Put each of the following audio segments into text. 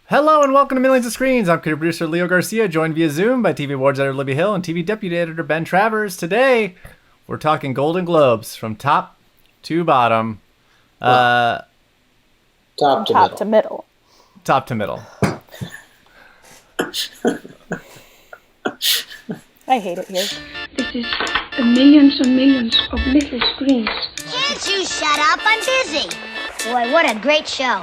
Hello and welcome to Millions of Screens. I'm creative producer Leo Garcia, joined via Zoom by TV awards editor Libby Hill and TV deputy editor Ben Travers. Today, we're talking Golden Globes from top to bottom. Top to middle. Top to middle. I hate it here. This is millions and millions of little screens. Can't you shut up? I'm busy. Boy, what a great show.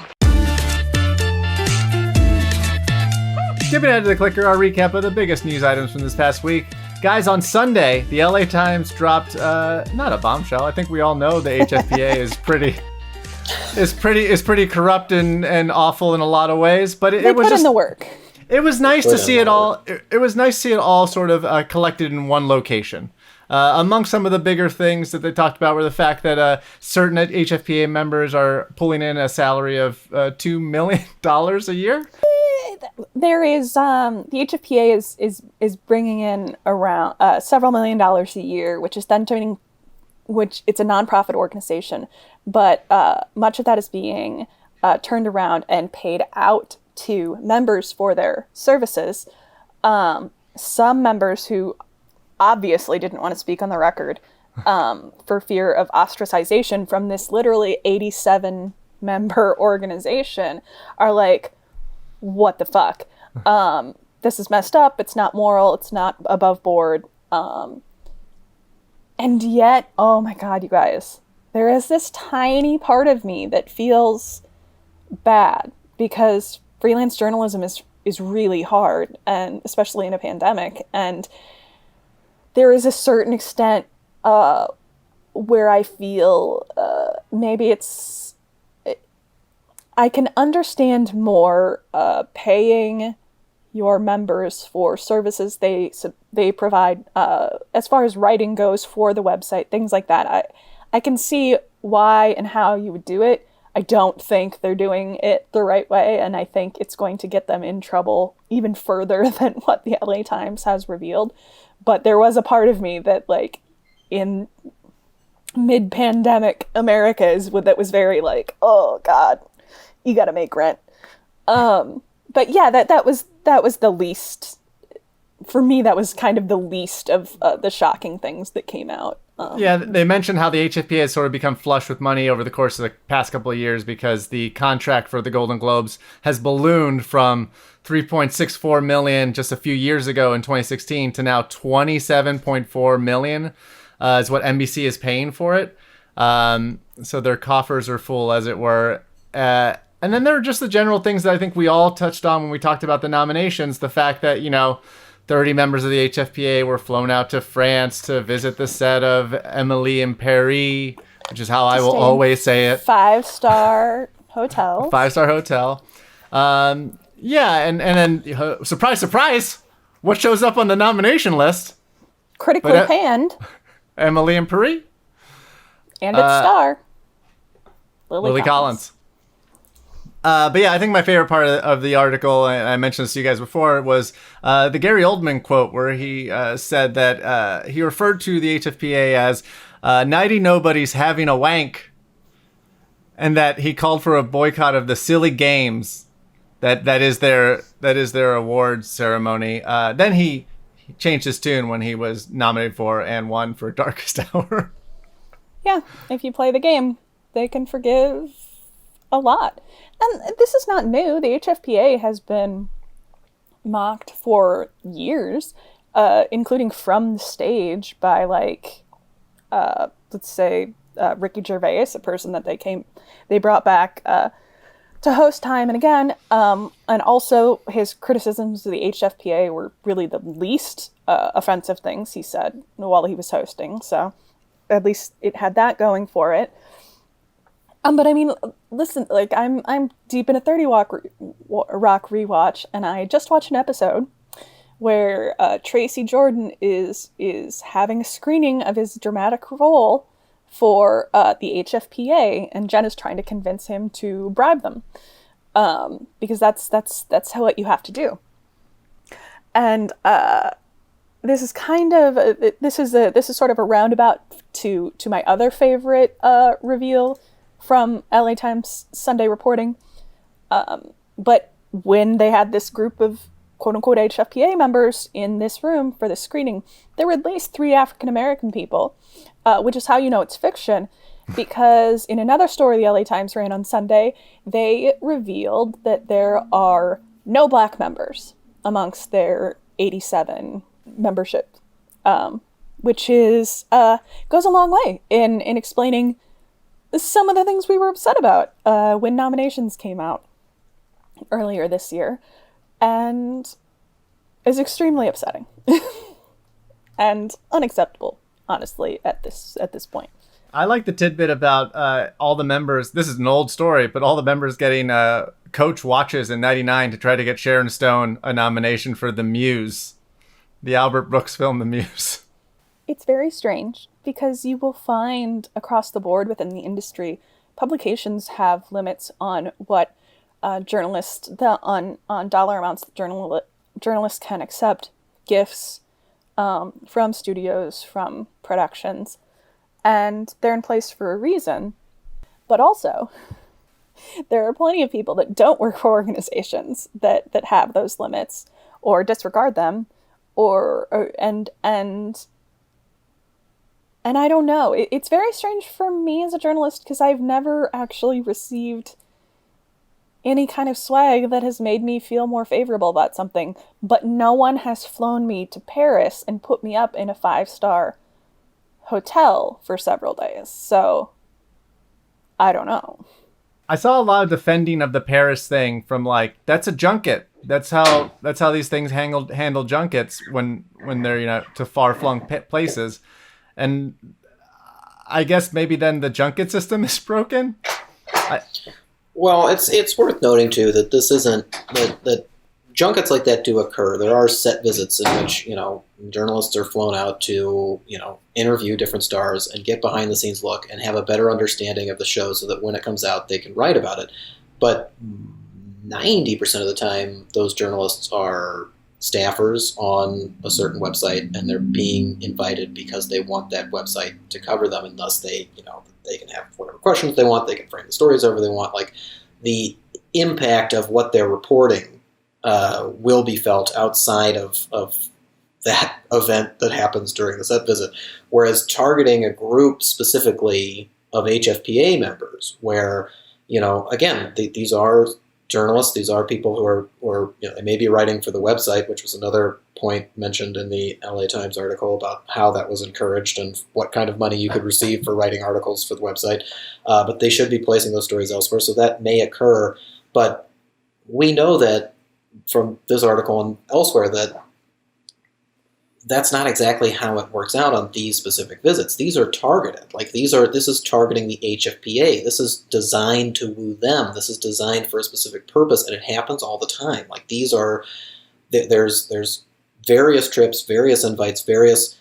Skipping ahead to the clicker, our recap of the biggest news items from this past week. Guys, on Sunday, the LA Times dropped not a bombshell. I think we all know the HFPA is pretty corrupt and awful in a lot of ways. But They was put just in the work. It was nice to see it all. It was nice to see it all sort of collected in one location. Among some of the bigger things that they talked about were the fact that certain HFPA members are pulling in a salary of $2 million a year. There is the HFPA is bringing in around several $1 million a year, which is then turning, which it's a nonprofit organization, but much of that is being turned around and paid out to members for their services. Some members who obviously didn't want to speak on the record for fear of ostracization from this literally 87 member organization are like, what the fuck? This is messed up. It's not moral. It's not above board. And yet, oh my God, you guys, there is this tiny part of me that feels bad because freelance journalism is really hard, and especially in a pandemic. And there is a certain extent where I feel maybe I can understand more paying your members for services they provide as far as writing goes for the website, things like that. I can see why and how you would do it. I don't think they're doing it the right way, and I think it's going to get them in trouble even further than what the LA Times has revealed. But there was a part of me that, like, in mid-pandemic America that was very like, oh God, you got to make rent. But yeah, that was the least, for me, that was kind of the least of the shocking things that came out. Yeah, they mentioned how the HFPA has sort of become flush with money over the course of the past couple of years because the contract for the Golden Globes has ballooned from $3.64 million just a few years ago in 2016 to now $27.4 million is what NBC is paying for it. So their coffers are full, as it were. And then there are just the general things that I think we all touched on when we talked about the nominations. The fact that, 30 members of the HFPA were flown out to France to visit the set of Emily in Paris, which is how I will always say it. 5-star hotel. 5-star hotel. Yeah, and then, surprise, surprise, what shows up on the nomination list? Critically panned. Emily in Paris. And its star. Lily Collins. But yeah, I think my favorite part of the article, and I mentioned this to you guys before, was the Gary Oldman quote where he said that he referred to the HFPA as nighty nobodies having a wank, and that he called for a boycott of the silly games that is their awards ceremony. Then he changed his tune when he was nominated for and won for Darkest Hour. Yeah, if you play the game, they can forgive a lot. And this is not new. The HFPA has been mocked for years, including from the stage by, like, let's say, Ricky Gervais, a person that they brought back to host time and again. And also his criticisms of the HFPA were really the least offensive things he said while he was hosting. So at least it had that going for it. But I mean, listen, like I'm deep in a 30 Rock rewatch, and I just watched an episode where Tracy Jordan is having a screening of his dramatic role for the HFPA, and Jen is trying to convince him to bribe them because that's how what you have to do. And this is sort of a roundabout to my other favorite reveal from LA Times Sunday reporting. But when they had this group of quote-unquote HFPA members in this room for this screening, there were at least 3 African-American people, which is how you know it's fiction, because in another story the LA Times ran on Sunday, they revealed that there are no Black members amongst their 87 membership, which is goes a long way in explaining some of the things we were upset about when nominations came out earlier this year, and is extremely upsetting and unacceptable, honestly, at this point. I like the tidbit about all the members. This is an old story, but all the members getting Coach watches in '99 to try to get Sharon Stone a nomination for The Muse, the Albert Brooks film The Muse. It's very strange because you will find across the board within the industry, publications have limits on what journalists, on dollar amounts that journalists can accept, gifts from studios, from productions, and they're in place for a reason. But also, there are plenty of people that don't work for organizations that have those limits or disregard them, and I don't know. It's very strange for me as a journalist because I've never actually received any kind of swag that has made me feel more favorable about something, but no one has flown me to Paris and put me up in a 5-star hotel for several days. So I don't know. I saw a lot of defending of the Paris thing from like, that's a junket. That's how these things handle junkets when they're, to far-flung places. And I guess maybe then the junket system is broken. Well, it's worth noting too that this isn't that junkets like that do occur. There are set visits in which journalists are flown out to interview different stars and get behind the scenes look and have a better understanding of the show so that when it comes out they can write about it. But 90% of the time, those journalists are staffers on a certain website, and they're being invited because they want that website to cover them, and thus they can have whatever questions they want, they can frame the stories however they want. Like, the impact of what they're reporting will be felt outside of that event that happens during the set visit. Whereas targeting a group specifically of HFPA members, where, again, these are journalists, these are people who are they may be writing for the website, which was another point mentioned in the LA Times article about how that was encouraged and what kind of money you could receive for writing articles for the website. But they should be placing those stories elsewhere, so that may occur. But we know that from this article and elsewhere that that's not exactly how it works out on these specific visits. These are targeted. Like, this is targeting the HFPA. This is designed to woo them. This is designed for a specific purpose, and it happens all the time. Like, there's various trips, various invites, various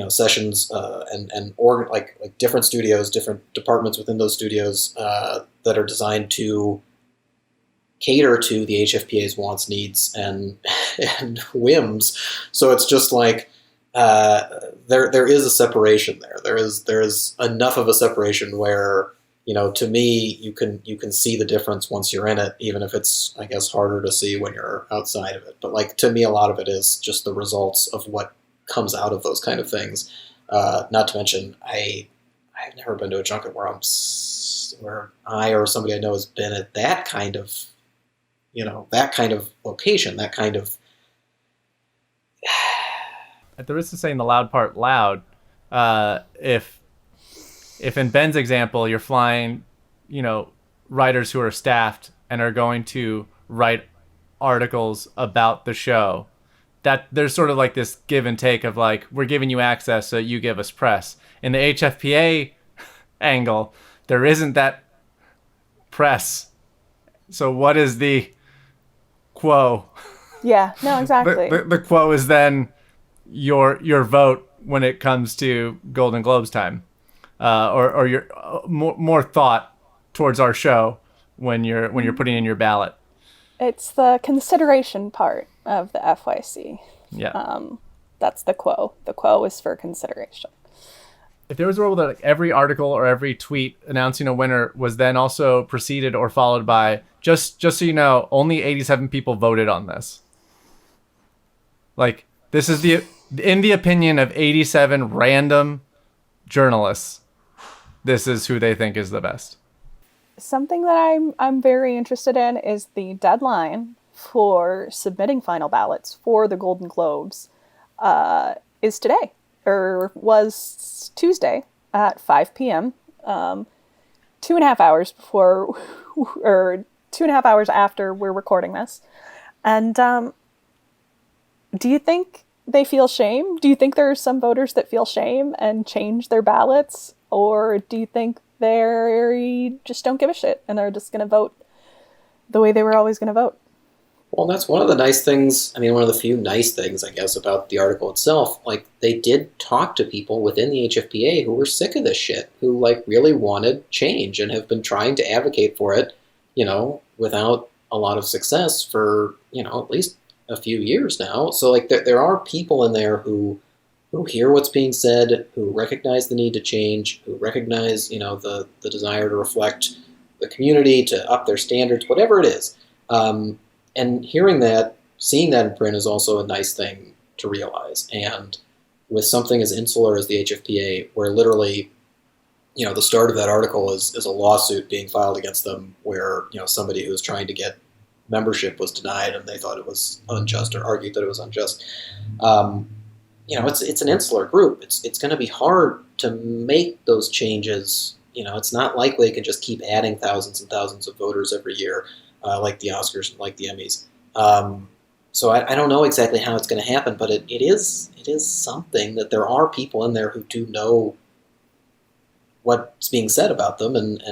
sessions, and like different studios, different departments within those studios that are designed to cater to the HFPA's wants, needs, and whims. So it's just like there is a separation there. There is enough of a separation where to me you can see the difference once you're in it, even if it's, I guess, harder to see when you're outside of it. But like, to me, a lot of it is just the results of what comes out of those kind of things. Not to mention, I've never been to a junket where I or somebody I know has been at that kind of location, that kind of. At the risk of saying the loud part loud, if in Ben's example you're flying, writers who are staffed and are going to write articles about the show, that there's sort of like this give and take of like, we're giving you access so you give us press. In the HFPA angle, there isn't that press. So what is the quo? Yeah, no, exactly. The quo is then your vote when it comes to Golden Globes time, or your more thought towards our show when you're putting in your ballot. It's the consideration part of the FYC. Yeah. That's the quo. The quo is for consideration. if there was a world that like, every article or every tweet announcing a winner was then also preceded or followed by just so you know, only 87 people voted on this. Like this is in the opinion of 87 random journalists, this is who they think is the best. Something that I'm very interested in is the deadline for submitting final ballots for the Golden Globes is today, or was Tuesday at 5 p.m. 2.5 hours before, or 2.5 hours after we're recording this. And do you think they feel shame? Do you think there are some voters that feel shame and change their ballots? Or do you think they just don't give a shit and they're just going to vote the way they were always going to vote? Well, that's one of the nice things, I mean, one of the few nice things, I guess, about the article itself. Like, they did talk to people within the HFPA who were sick of this shit, who, like, really wanted change and have been trying to advocate for it, you know, without a lot of success for, you know, at least a few years now. So, like, there are people in there who hear what's being said, who recognize the need to change, who recognize, you know, the desire to reflect the community, to up their standards, whatever it is. And hearing that, seeing that in print is also a nice thing to realize. And with something as insular as the HFPA, where literally, you know, the start of that article is a lawsuit being filed against them where, you know, somebody who was trying to get membership was denied and they thought it was unjust or argued that it was unjust. You know, it's an insular group. It's going to be hard to make those changes. You know, it's not likely it can just keep adding thousands and thousands of voters every year. Like the Oscars and like the Emmys. So I don't know exactly how it's going to happen, but it is something that there are people in there who do know what's being said about them and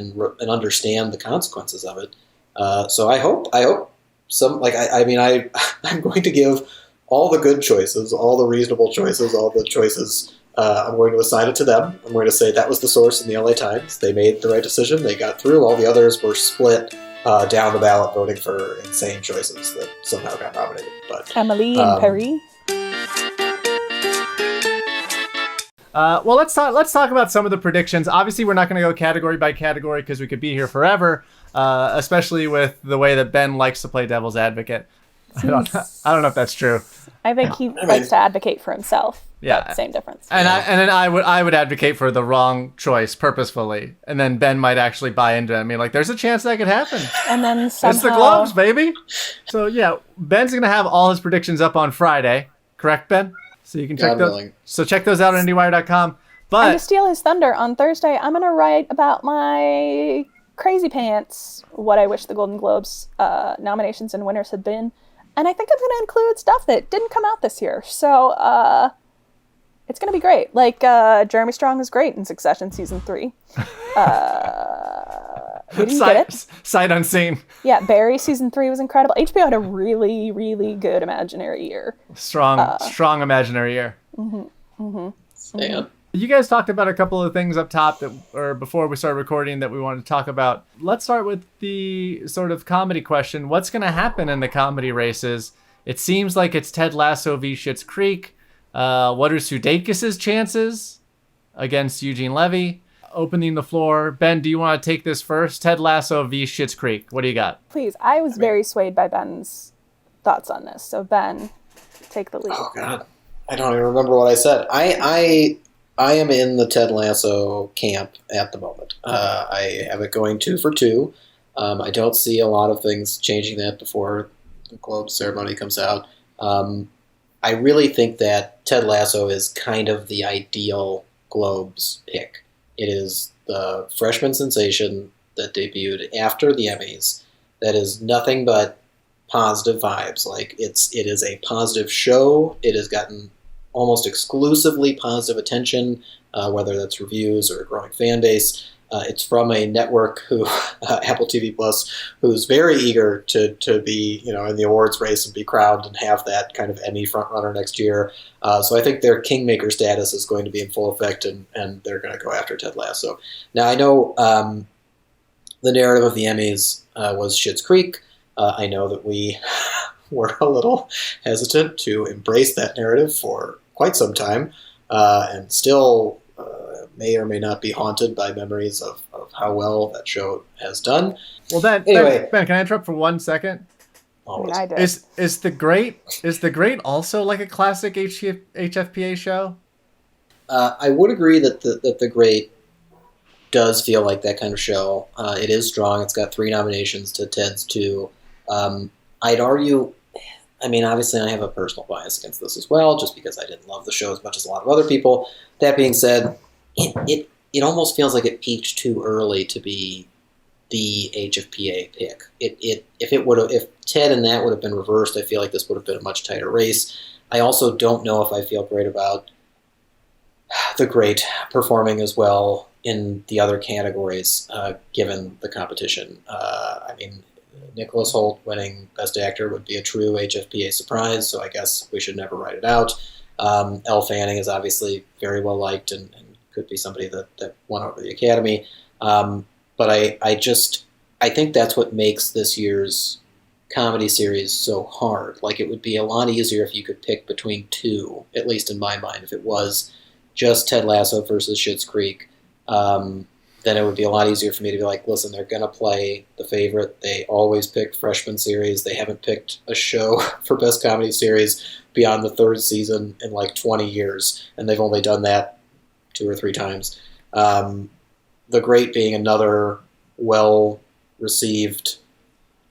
understand the consequences of it. So I hope some, like, I'm going to give all the good choices, all the reasonable choices, all the choices. I'm going to assign it to them. I'm going to say that was the source in the LA Times. They made the right decision. They got through. All the others were split down the ballot, voting for insane choices that somehow got nominated. But Emily and Perry. Well, let's talk about some of the predictions. Obviously, we're not going to go category by category because we could be here forever, especially with the way that Ben likes to play devil's advocate. I don't know if that's true. I think he likes to advocate for himself. Yeah, but same difference. And then I would advocate for the wrong choice purposefully, and then Ben might actually buy into it. I mean, like, there's a chance that could happen. And then somehow it's the Globes, baby. So yeah, Ben's gonna have all his predictions up on Friday, correct, Ben? So you can check those. Willing. So check those out on IndieWire.com. But and to steal his thunder, on Thursday I'm gonna write about my crazy pants. What I wish the Golden Globes nominations and winners had been. And I think I'm going to include stuff that didn't come out this year. So it's going to be great. Like Jeremy Strong is great in Succession Season 3. We didn't get it. Sight unseen. Yeah, Barry Season 3 was incredible. HBO had a really, really good imaginary year. Strong imaginary year. You guys talked about a couple of things up top or before we started recording that we wanted to talk about. Let's start with the sort of comedy question. What's going to happen in the comedy races? It seems like it's Ted Lasso v. Schitt's Creek. What are Sudeikis' chances against Eugene Levy? Opening the floor. Ben, do you want to take this first? Ted Lasso v. Schitt's Creek. What do you got? Please. I was very swayed by Ben's thoughts on this. So Ben, take the lead. Oh, God. I don't even remember what I said. I am in the Ted Lasso camp at the moment. I have it going 2 for 2. I don't see a lot of things changing that before the Globe ceremony comes out. I really think that Ted Lasso is kind of the ideal Globes pick. It is the freshman sensation that debuted after the Emmys that is nothing but positive vibes. Like, it is a positive show. It has gotten almost exclusively positive attention, whether that's reviews or a growing fan base. It's from a network who, Apple TV Plus, who's very eager to be, you know, in the awards race and be crowned and have that kind of Emmy frontrunner next year. So I think their kingmaker status is going to be in full effect, and they're going to go after Ted Lasso. Now, I know the narrative of the Emmys was Schitt's Creek. I know that we were a little hesitant to embrace that narrative for quite some time, and still may or may not be haunted by memories of how well that show has done. Well, Anyway. Ben, can I interrupt for 1 second? I mean, I did. Is the Great also like a classic HFPA show? I would agree that the Great does feel like that kind of show. It is strong. It's got 3 nominations to Ted's 2. I'd argue, I mean, obviously I have a personal bias against this as well, just because I didn't love the show as much as a lot of other people. That being said, it almost feels like it peaked too early to be the HFPA pick. If Ted and that would have been reversed, I feel like this would have been a much tighter race. I also don't know if I feel great about the Great performing as well in the other categories, given the competition. I mean, Nicholas Hoult winning Best Actor would be a true HFPA surprise, so I guess we should never write it out. Elle Fanning is obviously very well liked and could be somebody that won over the Academy. But I think that's what makes this year's comedy series so hard. Like, it would be a lot easier if you could pick between 2, at least in my mind, if it was just Ted Lasso versus Schitt's Creek. Then it would be a lot easier for me to be like, listen, they're going to play the favorite. They always pick freshman series. They haven't picked a show for Best Comedy Series beyond the 3rd season in like 20 years, and they've only done that 2 or 3 times. The Great being another well-received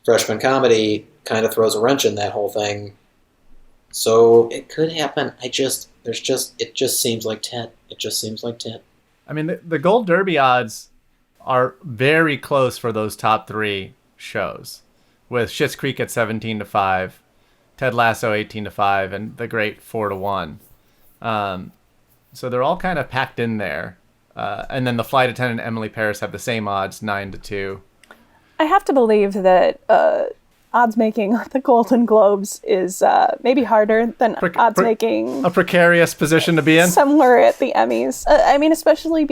freshman comedy kind of throws a wrench in that whole thing. So it could happen. It just seems like Ted. It just seems like Ted. I mean, the Gold Derby odds are very close for those top 3 shows, with Schitt's Creek at 17-5, Ted Lasso 18-5, and The Great 4-1. So they're all kind of packed in there. And then the flight attendant and Emily Paris have the same odds, 9-2. I have to believe that odds making on the Golden Globes is maybe harder than odds making. A precarious position to be in. Somewhere at the Emmys. I mean, especially,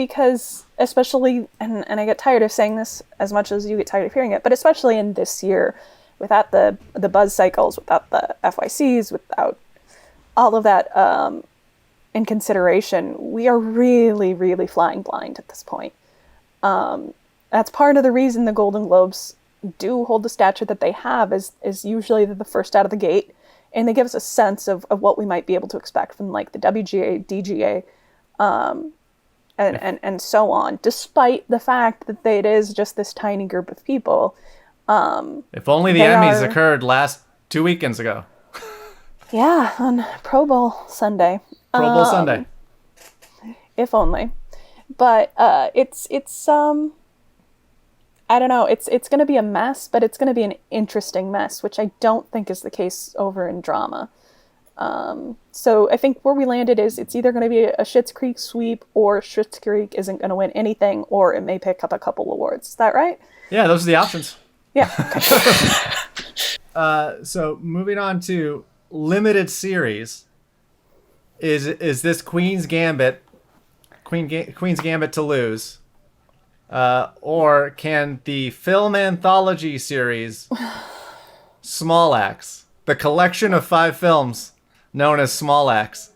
and I get tired of saying this as much as you get tired of hearing it, but especially in this year, without the buzz cycles, without the FYCs, without all of that in consideration, we are really, really flying blind at this point. That's part of the reason the Golden Globes do hold the stature that they have, is usually they're the first out of the gate, and they give us a sense of what we might be able to expect from like the WGA, DGA, and so on, despite the fact that it is just this tiny group of people. If only the Emmys occurred 2 weekends ago. Yeah, on Pro Bowl Sunday. Pro Bowl Sunday. If only. But it's I don't know, it's going to be a mess, but it's going to be an interesting mess, which I don't think is the case over in drama. So I think where we landed is it's either going to be a Schitt's Creek sweep, or Schitt's Creek isn't going to win anything, or it may pick up a couple awards. Is that right? Yeah, those are the options. Yeah. Okay. So moving on to limited series, is this Queen's Gambit to lose? Or can the film anthology series Small Axe, the collection of 5 films known as Small Axe,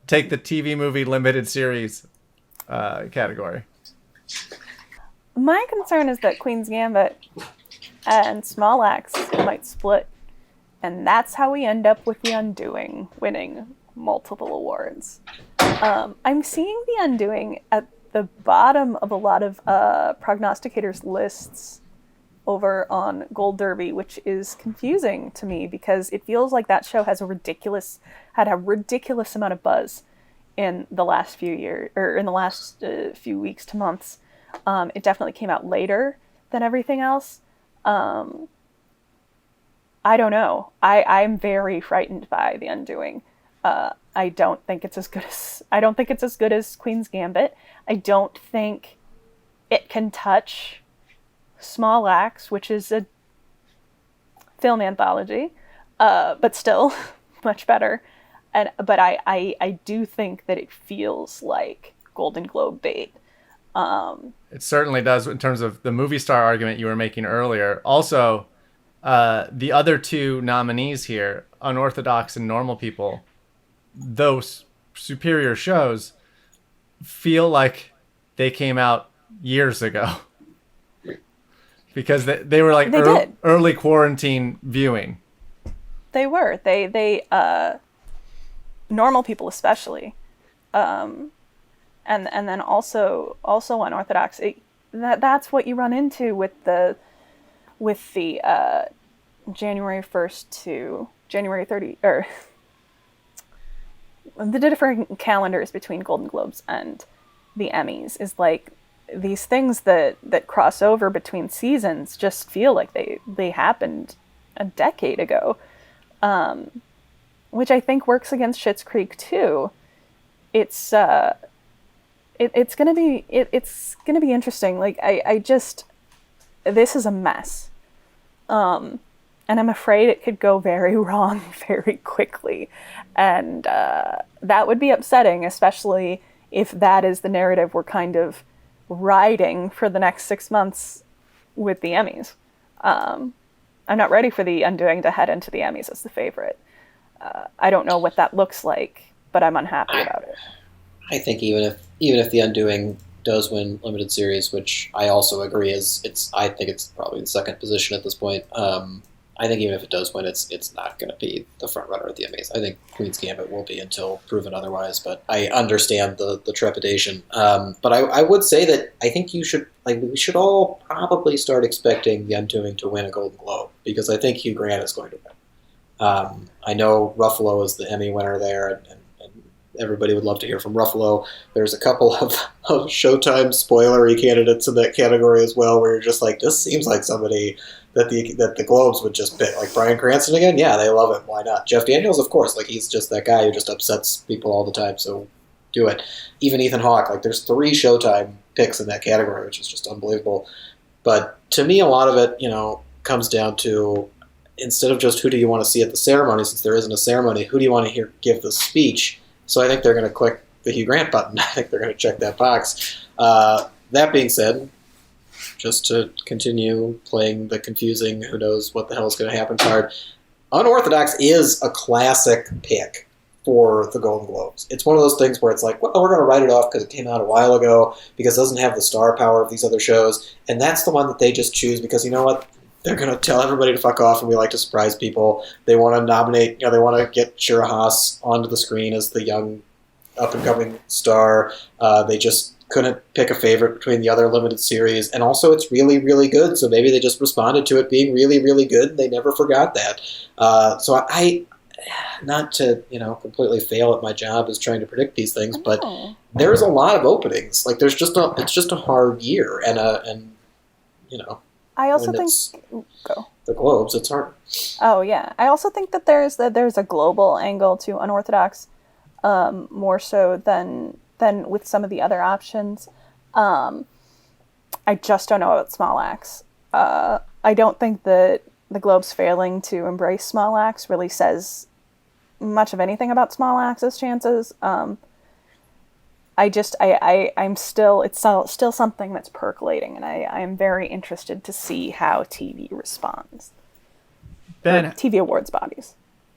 take the TV movie limited series category? My concern is that Queen's Gambit and Small Axe might split, and that's how we end up with The Undoing winning multiple awards. I'm seeing The Undoing at the bottom of a lot of prognosticators' lists over on Gold Derby, which is confusing to me because it feels like that show had a ridiculous amount of buzz in the last few years, or in the last few weeks to months. It definitely came out later than everything else. I don't know. I'm very frightened by The Undoing. I don't think it's as good as Queen's Gambit. I don't think it can touch Small Axe, which is a film anthology, but still much better. But I do think that it feels like Golden Globe bait. It certainly does in terms of the movie star argument you were making earlier. Also, the other 2 nominees here, Unorthodox and Normal People, those superior shows, feel like they came out years ago because they were like early quarantine viewing. They were. They normal people especially, and then also unorthodox. That's what you run into with the January 1st to January 30, or the different calendars between Golden Globes and the Emmys, is like these things that cross over between seasons just feel like they happened a decade ago, which I think works against Schitt's Creek too. It's gonna be interesting. Like I just, this is a mess. And I'm afraid it could go very wrong very quickly. And that would be upsetting, especially if that is the narrative we're kind of riding for the next 6 months with the Emmys. I'm not ready for The Undoing to head into the Emmys as the favorite. I don't know what that looks like, but I'm unhappy about it. I think even if The Undoing does win limited series, which I also agree I think it's probably in second position at this point. I think even if it does win, it's not going to be the front runner at the Emmys. I think Queen's Gambit will be until proven otherwise, but I understand the trepidation. But I would say that I think we should all probably start expecting The Undoing to win a Golden Globe, because I think Hugh Grant is going to win. I know Ruffalo is the Emmy winner there, and everybody would love to hear from Ruffalo. There's a couple of Showtime spoilery candidates in that category as well, where you're just like, this seems like somebody that the Globes would just pick. Like Bryan Cranston again? Yeah, they love him. Why not? Jeff Daniels, of course. Like, he's just that guy who just upsets people all the time, so do it. Even Ethan Hawke. Like, there's 3 Showtime picks in that category, which is just unbelievable. But to me, a lot of it, comes down to, instead of just who do you want to see at the ceremony, since there isn't a ceremony, who do you want to hear give the speech? So I think they're going to click the Hugh Grant button. I think they're going to check that box. That being said, just to continue playing the confusing who knows what the hell is going to happen card, Unorthodox is a classic pick for the Golden Globes. It's one of those things where it's like, well, we're going to write it off because it came out a while ago, because it doesn't have the star power of these other shows, and that's the one that they just choose because, you know what? They're going to tell everybody to fuck off, and we like to surprise people. They want to nominate, they want to get Shira Haas onto the screen as the young up-and-coming star. They just couldn't pick a favorite between the other limited series. And also, it's really, really good, so maybe they just responded to it being really, really good, and they never forgot that. So I not to, completely fail at my job as trying to predict these things, but there's a lot of openings. Like, it's just a hard year, and I also think the Globes, it's hard. Oh yeah, I also think that there's a global angle to Unorthodox, more so than with some of the other options. I just don't know about small acts. I don't think that the Globes failing to embrace small acts really says much of anything about small acts' chances. I'm still, it's still something that's percolating, and I am very interested to see how TV responds. Ben, TV awards bodies.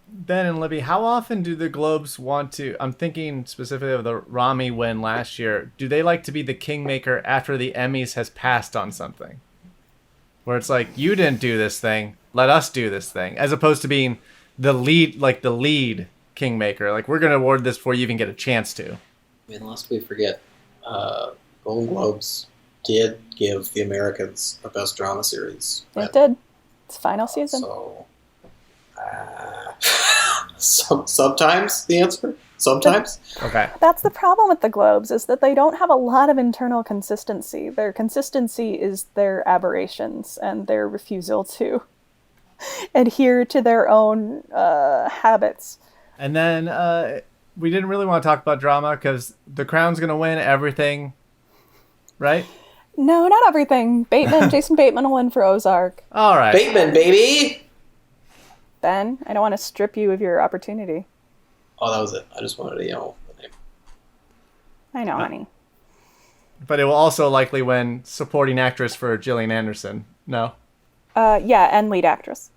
Ben and Libby, how often do the Globes want to, I'm thinking specifically of the Rami win last year, do they like to be the kingmaker after the Emmys has passed on something? Where it's like, you didn't do this thing, let us do this thing, as opposed to being the lead kingmaker. Like, we're going to award this before you even get a chance to. I mean, lest we forget, Golden Globes did give the Americans a Best Drama Series. It did. It's final season. So, sometimes the answer. Sometimes. Okay. That's the problem with the Globes, is that they don't have a lot of internal consistency. Their consistency is their aberrations and their refusal to adhere to their own habits. And then we didn't really want to talk about drama because The Crown's going to win everything, right? No, not everything. Jason Bateman will win for Ozark. All right. Bateman, baby! Ben, I don't want to strip you of your opportunity. Oh, that was it. I just wanted to yell the name. I know, honey. But it will also likely win supporting actress for Gillian Anderson. No? Yeah, and lead actress.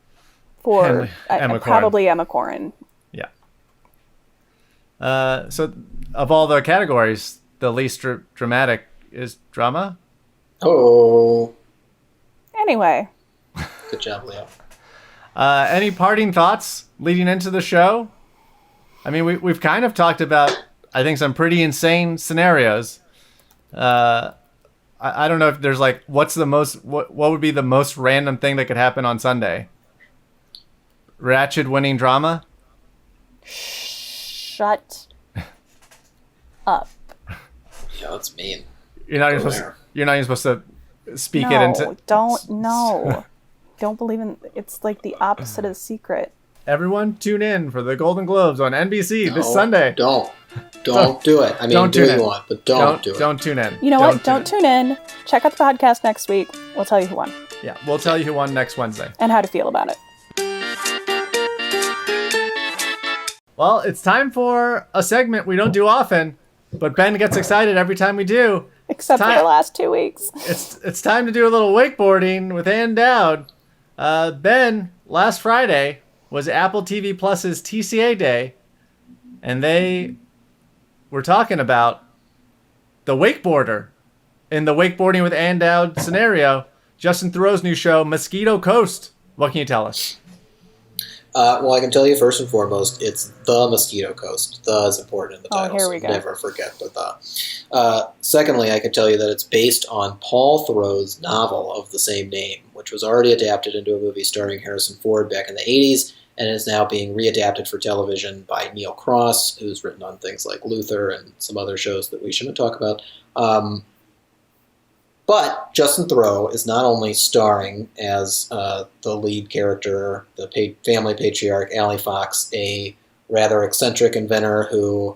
For Emma Corrin. Probably Emma Corrin. Yeah. So, of all the categories, the least dramatic is drama. Oh, Anyway, good job, Leo. Any parting thoughts leading into the show? I mean, we've kind of talked about, I think, some pretty insane scenarios. I don't know if there's like, what would be the most random thing that could happen on Sunday? Ratchet winning drama? shut up. Yeah, that's mean. You're not even supposed to speak it into. Don't believe in. It's like the opposite of secret. Everyone tune in for the Golden Globes on NBC this Sunday. Don't do it. I mean, don't do what in. you want, but don't do it. Don't tune in. You know what? Don't tune in. Check out the podcast next week. We'll tell you who won. Yeah, we'll tell you who won next Wednesday. And how to feel about it. Well, it's time for a segment we don't do often, but Ben gets excited every time we do. Except for the last 2 weeks. It's time to do a little wakeboarding with Ann Dowd. Ben, last Friday was Apple TV Plus's TCA Day, and they were talking about the wakeboarder in the wakeboarding with Ann Dowd scenario. Justin Theroux's new show, Mosquito Coast. What can you tell us? Well, I can tell you first and foremost, it's the Mosquito Coast. The is important in the title. Here we go. Never forget the. Secondly, I can tell you that it's based on Paul Theroux's novel of the same name, which was already adapted into a movie starring Harrison Ford back in the 80s, and is now being readapted for television by Neil Cross, who's written on things like Luther and some other shows that we shouldn't talk about. But Justin Theroux is not only starring as the lead character, the family patriarch, Allie Fox, a rather eccentric inventor who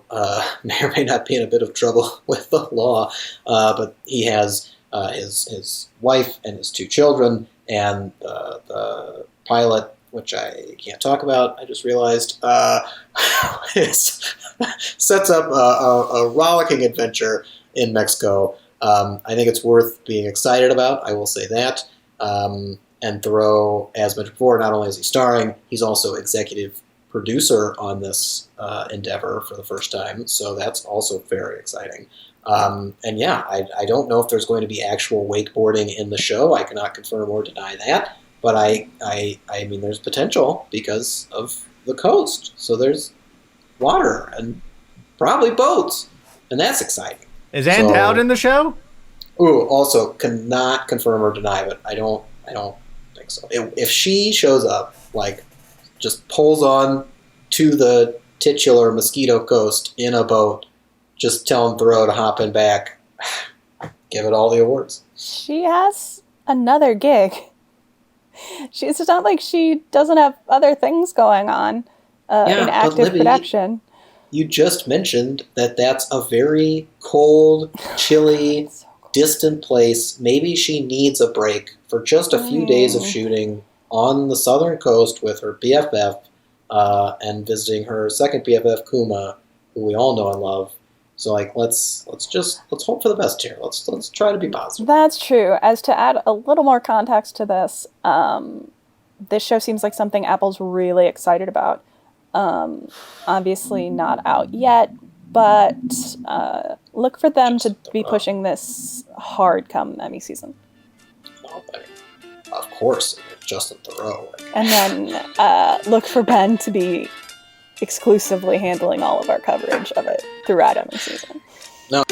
may or may not be in a bit of trouble with the law, but he has his wife and his 2 children, and the pilot, which I can't talk about, I just realized, sets up a rollicking adventure in Mexico. I think it's worth being excited about, I will say that. And Theroux, as mentioned before, not only is he starring, he's also executive producer on this endeavor for the first time, so that's also very exciting. And yeah, I don't know if there's going to be actual wakeboarding in the show. I cannot confirm or deny that, but I mean, there's potential because of the coast. So there's water and probably boats, and that's exciting. Is Ann Dowd in the show? Ooh, also cannot confirm or deny, but I don't think so. If she shows up, like, just pulls on to the titular Mosquito Coast in a boat, just telling Theroux to hop in back, give it all the awards. She has another gig. It's not like she doesn't have other things going on in active Libby, production. You just mentioned that that's a very cold, chilly, distant place. Maybe she needs a break for just a few days of shooting on the southern coast with her BFF and visiting her second BFF, Kuma, who we all know and love. So, like, let's hope for the best here. Let's try to be positive. That's true. As to add a little more context to this, this show seems like something Apple's really excited about. Obviously not out yet, but look for them to be pushing this hard come Emmy season. Of course, Justin Theroux. And then look for Ben to be exclusively handling all of our coverage of it throughout Emmy season. No.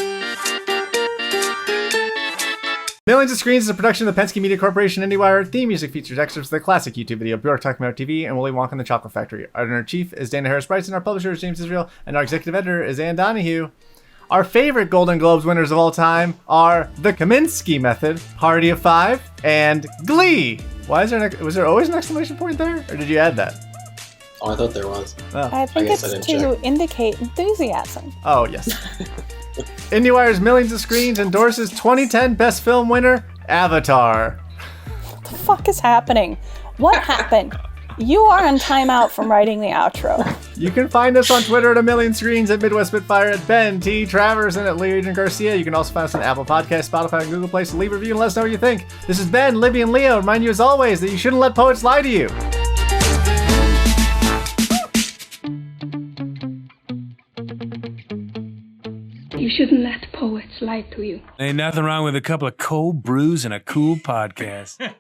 Millions of Screens is a production of the Penske Media Corporation IndieWire. Theme music features excerpts of the classic YouTube video Bjork Talking About TV and Willy Wonka and the Chocolate Factory. Our editor-in-chief is Dana Harris-Bryson, our publisher is James Israel, and our executive editor is Ann Donahue. Our favorite Golden Globes winners of all time are The Kaminsky Method, Party of Five, and Glee. Was there always an exclamation point there, or did you add that? Oh, I thought there was. Oh. I think it's to indicate enthusiasm. Oh, yes. IndieWire's Millions of Screens endorses 2010 Best Film winner, Avatar. What the fuck is happening? What happened? You are on timeout from writing the outro. You can find us on Twitter at A Million Screens, at Midwest Spitfire, at Ben T. Travers, and at Leo Adrian Garcia. You can also find us on Apple Podcasts, Spotify, and Google Play. So leave a review and let us know what you think. This is Ben, Libby, and Leo. Remind you as always that you shouldn't let poets lie to you. You shouldn't let poets lie to you. Ain't nothing wrong with a couple of cold brews and a cool podcast.